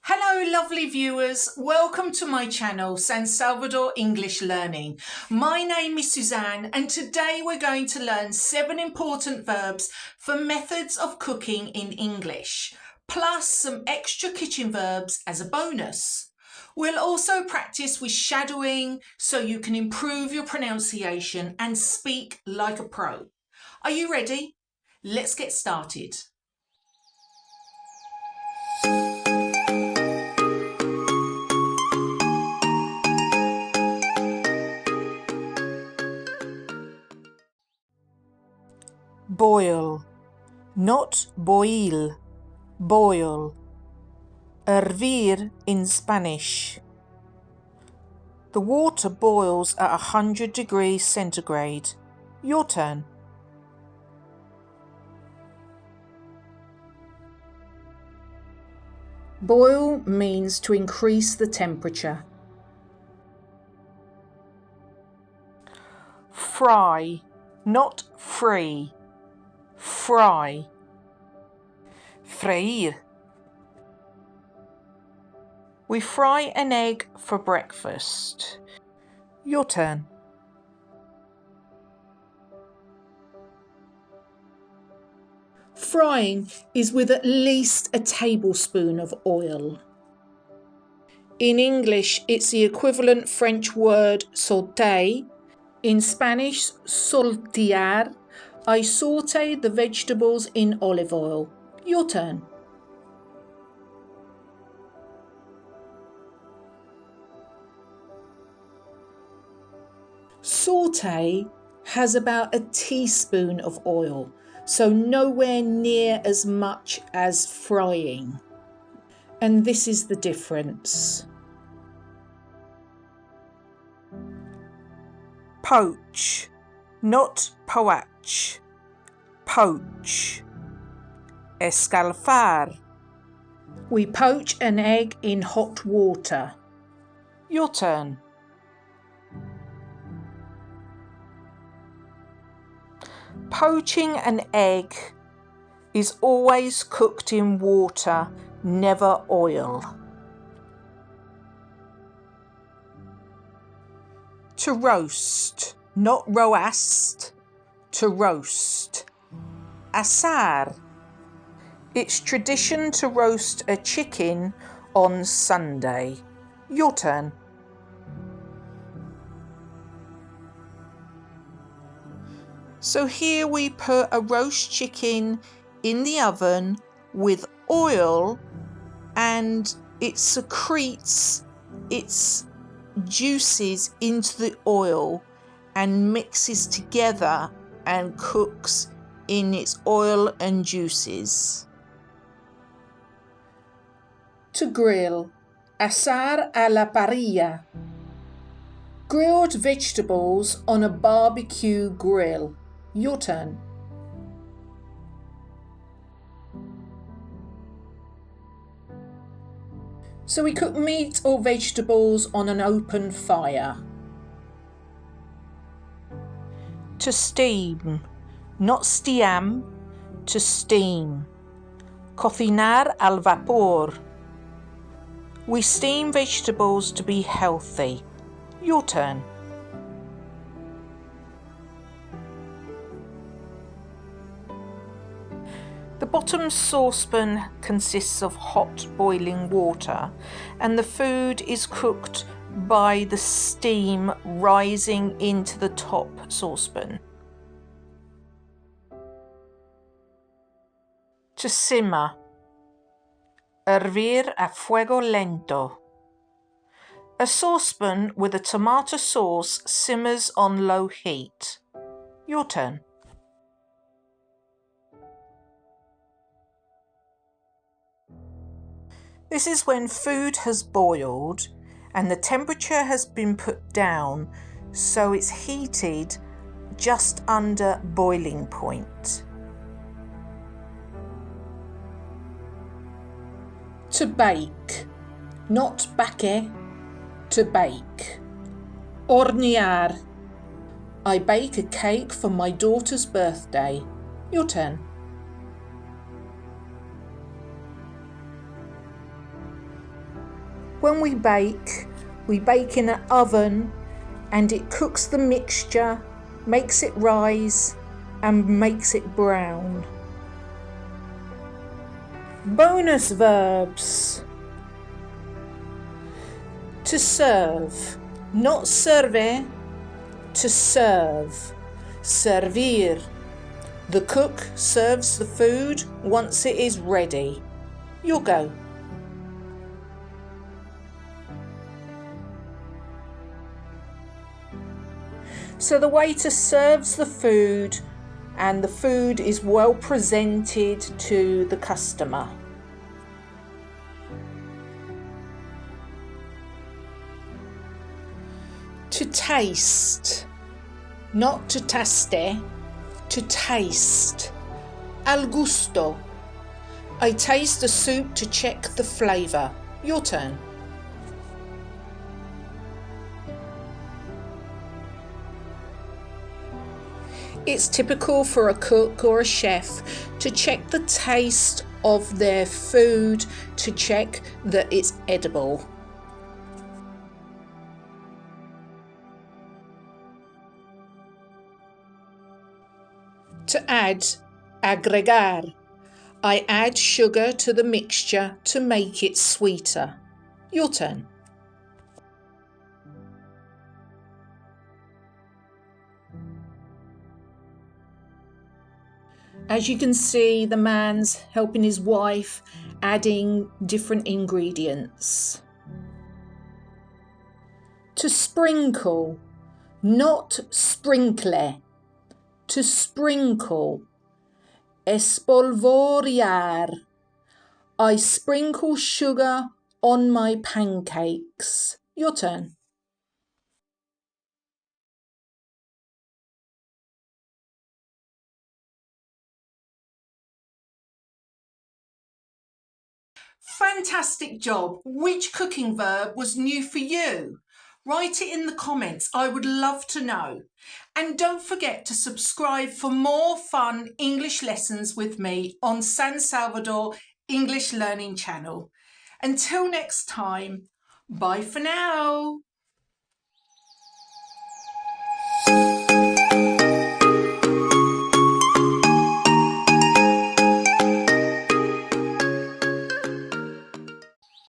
Hello lovely viewers, welcome to my channel San Salvador English Learning. My name is Suzanne and today we're going to learn 7 important verbs for methods of cooking in English, plus some extra kitchen verbs as a bonus. We'll also practice with shadowing so you can improve your pronunciation and speak like a pro. Are you ready? Let's get started. Boil, not boil, boil. Hervir in Spanish. The water boils at 100 degrees centigrade. Your turn. Boil means to increase the temperature. Fry, not free. Fry. Freír. We fry an egg for breakfast. Your turn. Frying is with at least a tablespoon of oil. In English, it's the equivalent French word sauté. In Spanish, saltear. I sauté the vegetables in olive oil. Your turn. Sauté has about a teaspoon of oil, so nowhere near as much as frying. And this is the difference. Poach, not poach. Poach. Escalfar. We poach an egg in hot water. Your turn. Poaching an egg is always cooked in water, never oil. To roast, not roast, to roast. Asar. It's tradition to roast a chicken on Sunday. Your turn. So here we put a roast chicken in the oven with oil and it secretes its juices into the oil and mixes together and cooks in its oil and juices. To grill, asar a la parrilla. Grilled vegetables on a barbecue grill. Your turn. So we cook meat or vegetables on an open fire. To steam, not steam, to steam. Cocinar al vapor. We steam vegetables to be healthy. Your turn. The bottom saucepan consists of hot boiling water and the food is cooked by the steam rising into the top saucepan. To simmer. Hervir a fuego lento. A saucepan with a tomato sauce simmers on low heat. Your turn. This is when food has boiled and the temperature has been put down so it's heated just under boiling point. To bake, not bake, to bake. Hornear. I bake a cake for my daughter's birthday. Your turn. When we bake in an oven and it cooks the mixture, makes it rise and makes it brown. Bonus verbs. To serve, not serve, to serve. Servir. The cook serves the food once it is ready. You'll go. So the waiter serves the food and the food is well presented to the customer. To taste, not to taste, to taste. Al gusto. I taste the soup to check the flavour. Your turn. It's typical for a cook or a chef to check the taste of their food to check that it's edible. To add, agregar. I add sugar to the mixture to make it sweeter. Your turn. As you can see, the man's helping his wife, adding different ingredients. To sprinkle, not sprinkle. To sprinkle. Espolvorear. I sprinkle sugar on my pancakes. Your turn. Fantastic job! Which cooking verb was new for you? Write it in the comments, I would love to know. And don't forget to subscribe for more fun English lessons with me on San Salvador English Learning Channel. Until next time, bye for now.